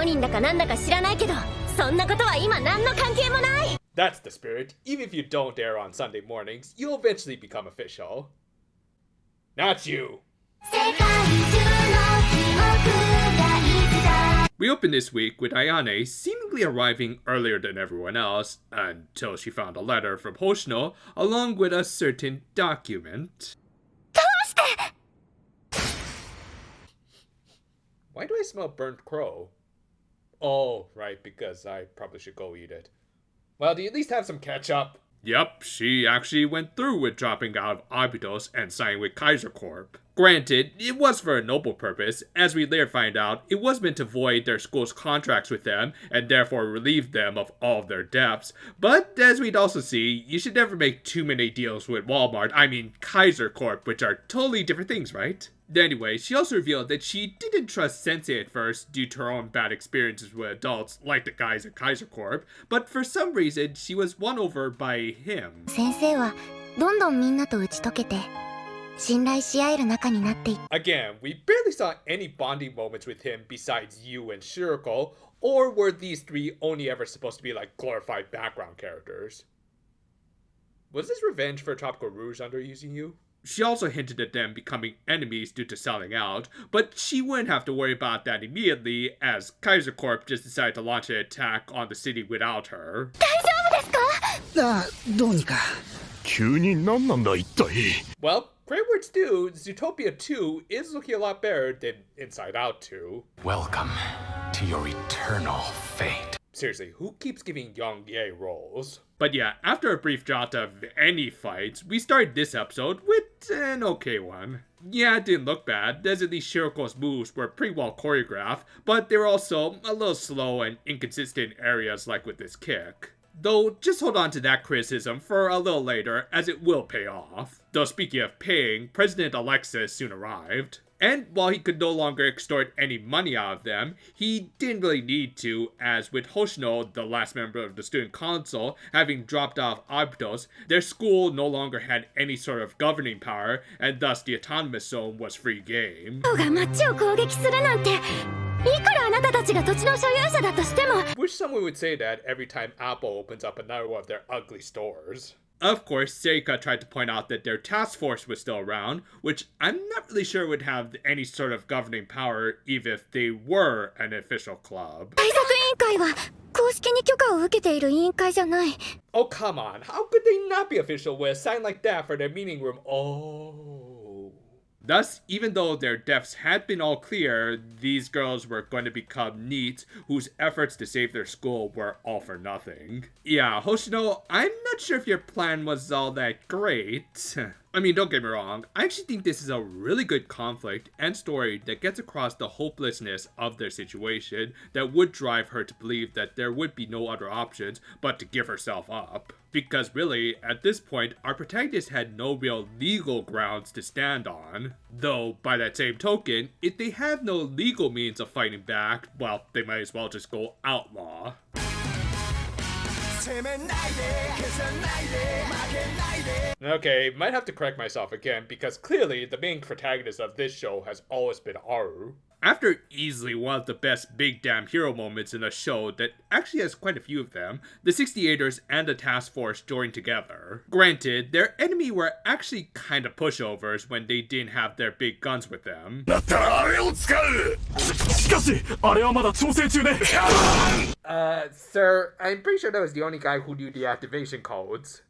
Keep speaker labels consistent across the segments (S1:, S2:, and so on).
S1: 人だかなんだか知らないけど、そんなことは今何の関係もない。
S2: That's the spirit. Even if you don't air on Sunday mornings, you'll eventually become official. Not you. We open this week with Ayane seemingly arriving earlier than everyone else, until she found a letter from Hoshino along with a certain document. Why do I smell burnt crow? Oh, right, because I probably should go eat it. Well, do you at least have some ketchup? Yep, she actually went through with dropping out of Abydos and signing with Kaiser Corp. Granted, it was for a noble purpose. As we later find out, it was meant to void their school's contracts with them, and therefore relieve them of all of their debts. But, as we'd also see, you should never make too many deals with Kaiser Corp, which are totally different things, right? Anyway, she also revealed that she didn't trust Sensei at first due to her own bad experiences with adults like the guys at Kaiser Corp, but for some reason she was won over by him. Again, we barely saw any bonding moments with him besides Yu and Shiroko, or were these three only ever supposed to be like glorified background characters? Was this revenge for Tropical Rouge underusing Yu? She also hinted at them becoming enemies due to selling out, but she wouldn't have to worry about that immediately, as Kaiser Corp just decided to launch an attack on the city without her. Well, great words do, Zootopia 2 is looking a lot better than Inside Out 2.
S3: Welcome to your eternal fate.
S2: Seriously, who keeps giving Young Ye roles? But yeah, after a brief drought of any fights, we started this episode with an okay one. Yeah, it didn't look bad, as at least Shiroko's moves were pretty well choreographed, but they were also a little slow and inconsistent in areas like with this kick. Though, just hold on to that criticism for a little later, as it will pay off. Though speaking of paying, President Alexis soon arrived. And while he could no longer extort any money out of them, he didn't really need to, as with Hoshino, the last member of the student council, having dropped off Abydos, their school no longer had any sort of governing power, and thus the autonomous zone was free game. Wish someone would say that every time Apple opens up another one of their ugly stores. Of course, Seika tried to point out that their task force was still around, which I'm not really sure would have any sort of governing power even if they were an official club. Oh, come on. How could they not be official with a sign like that for their meeting room? Oh. Thus, even though their deaths had been all clear, these girls were going to become NEET, whose efforts to save their school were all for nothing. Yeah, Hoshino, I'm not sure if your plan was all that great. I mean, don't get me wrong, I actually think this is a really good conflict and story that gets across the hopelessness of their situation that would drive her to believe that there would be no other options but to give herself up. Because really, at this point, our protagonist had no real legal grounds to stand on. Though, by that same token, if they have no legal means of fighting back, well, they might as well just go outlaw. Okay, might have to correct myself again, because clearly the main protagonist of this show has always been Aru. After easily one of the best big damn hero moments in a show that actually has quite a few of them, the 68ers and the task force joined together. Granted, their enemy were actually kind of pushovers when they didn't have their big guns with them. Sir, I'm pretty sure that was the only guy who knew the activation codes.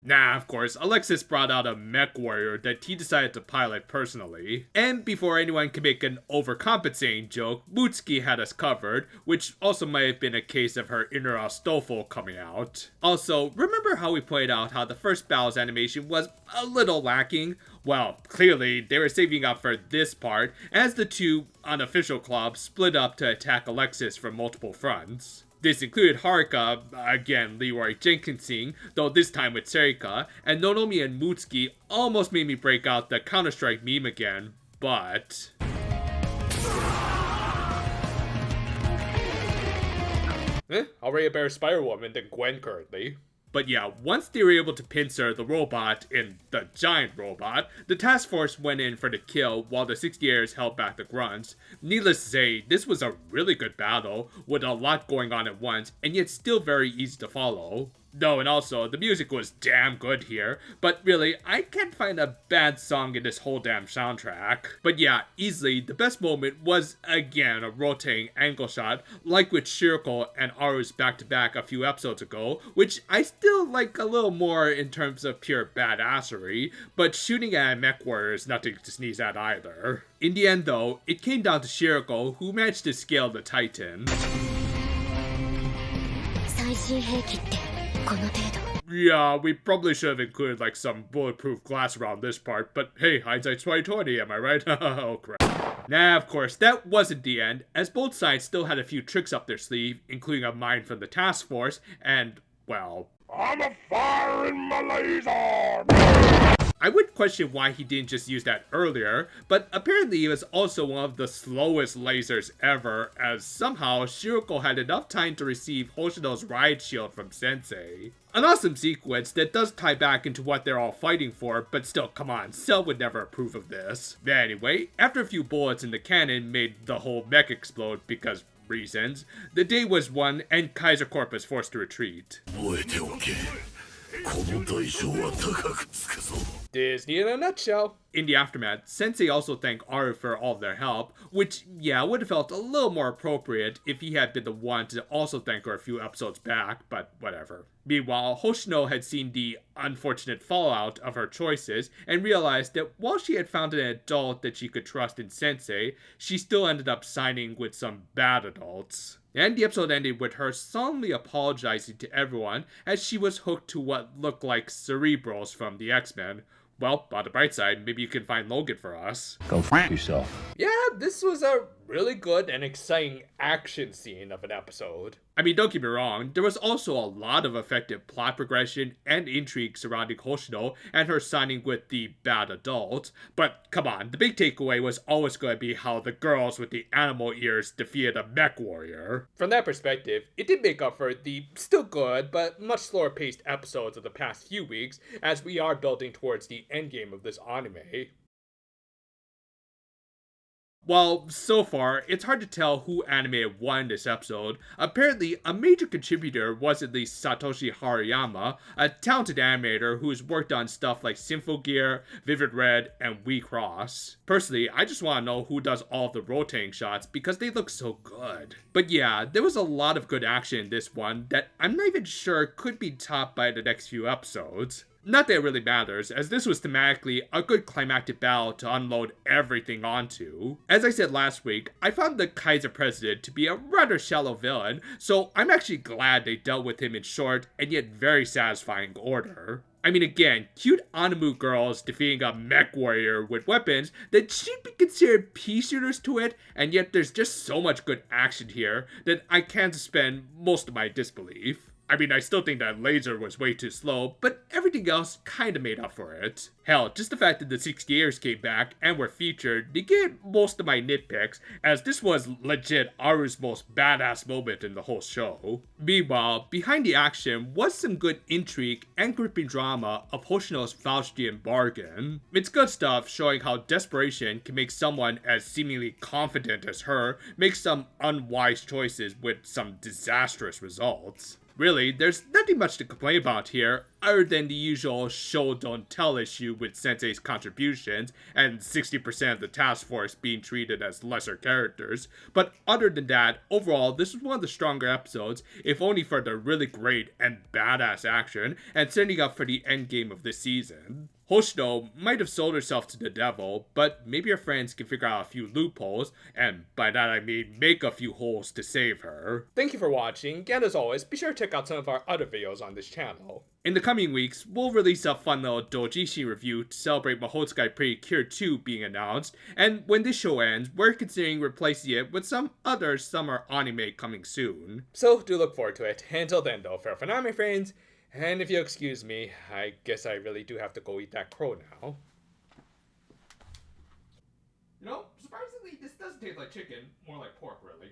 S2: Nah, of course, Alexis brought out a mech warrior that he decided to pilot personally. And before anyone can make an overcompensating joke, Mutsuki had us covered, which also might have been a case of her inner Astolfo coming out. Also, remember how we pointed out how the first battle's animation was a little lacking? Well, clearly, they were saving up for this part, as the two unofficial clubs split up to attack Alexis from multiple fronts. This included Haruka, again Leroy Jenkinsing, though this time with Serika, and Nonomi and Mutsuki almost made me break out the Counter-Strike meme again, but... Already a better Spider-Woman than Gwen currently. But yeah, once they were able to pincer the robot in the giant robot, the task force went in for the kill while the 68ers held back the grunts. Needless to say, this was a really good battle with a lot going on at once and yet still very easy to follow. No, and also, the music was damn good here, but really, I can't find a bad song in this whole damn soundtrack. But yeah, easily, the best moment was, again, a rotating angle shot, like with Shirako and Aru's back-to-back a few episodes ago, which I still like a little more in terms of pure badassery, but shooting at a mech warrior is nothing to sneeze at either. In the end, though, it came down to Shirako, who managed to scale the Titan.
S1: 最新兵器ってこの程度
S2: Yeah, we probably should have included like some bulletproof glass around this part, but hey, hindsight's 2020, am I right? Oh crap. Nah, of course, that wasn't the end, as both sides still had a few tricks up their sleeve, including a mine from the task force, and, well... I'm a firing my laser! I would question why he didn't just use that earlier, but apparently it was also one of the slowest lasers ever, as somehow Shirako had enough time to receive Hoshino's riot shield from Sensei. An awesome sequence that does tie back into what they're all fighting for, but still, come on, Cell would never approve of this. Anyway, after a few bullets in the cannon made the whole mech explode because reasons, the day was won and Kaiser Corp was forced to retreat. Disney in a nutshell. In the aftermath, Sensei also thanked Aru for all of their help, which, yeah, would have felt a little more appropriate if he had been the one to also thank her a few episodes back, but whatever. Meanwhile, Hoshino had seen the unfortunate fallout of her choices and realized that while she had found an adult that she could trust in Sensei, she still ended up siding with some bad adults. And the episode ended with her solemnly apologizing to everyone as she was hooked to what looked like Cerebrals from the X-Men. Well, on the bright side, maybe you can find Logan for us.
S4: Go f yourself.
S2: Yeah, this was a really good and exciting action scene of an episode. I mean, don't get me wrong, there was also a lot of effective plot progression and intrigue surrounding Hoshino and her signing with the bad adult. But come on, the big takeaway was always going to be how the girls with the animal ears defeated a mech warrior. From that perspective, it did make up for the still good but much slower paced episodes of the past few weeks as we are building towards the endgame of this anime. Well, so far, it's hard to tell who animated what in this episode. Apparently, a major contributor was at least Satoshi Haruyama, a talented animator who's worked on stuff like Symphogear, Vivid Red, and We Cross. Personally, I just want to know who does all of the rotating shots because they look so good. But yeah, there was a lot of good action in this one that I'm not even sure could be topped by the next few episodes. Not that it really matters, as this was thematically a good climactic battle to unload everything onto. As I said last week, I found the Kaiser President to be a rather shallow villain, so I'm actually glad they dealt with him in short and yet very satisfying order. I mean, again, cute Animu girls defeating a mech warrior with weapons that should be considered pea shooters to it, and yet there's just so much good action here that I can't suspend most of my disbelief. I mean, I still think that laser was way too slow, but everything else kinda made up for it. Hell, just the fact that the 68ers came back and were featured negated most of my nitpicks, as this was legit Aru's most badass moment in the whole show. Meanwhile, behind the action was some good intrigue and gripping drama of Hoshino's Faustian bargain. It's good stuff showing how desperation can make someone as seemingly confident as her make some unwise choices with some disastrous results. Really, there's nothing much to complain about here, other than the usual show don't tell issue with Sensei's contributions and 60% of the task force being treated as lesser characters. But other than that, overall, this was one of the stronger episodes, if only for the really great and badass action, and setting up for the endgame of this season. Hoshino might have sold herself to the devil, but maybe her friends can figure out a few loopholes, and by that I mean make a few holes to save her. Thank you for watching, and as always, be sure to check out some of our other videos on this channel. In the coming weeks, we'll release a fun little doujinshi review to celebrate Mahotsukai Pretty Cure 2 being announced, and when this show ends, we're considering replacing it with some other summer anime coming soon. So do look forward to it. Until then though, farewell for now my friends, and if you'll excuse me, I guess I really do have to go eat that crow now. You know, surprisingly, this doesn't taste like chicken, more like pork really.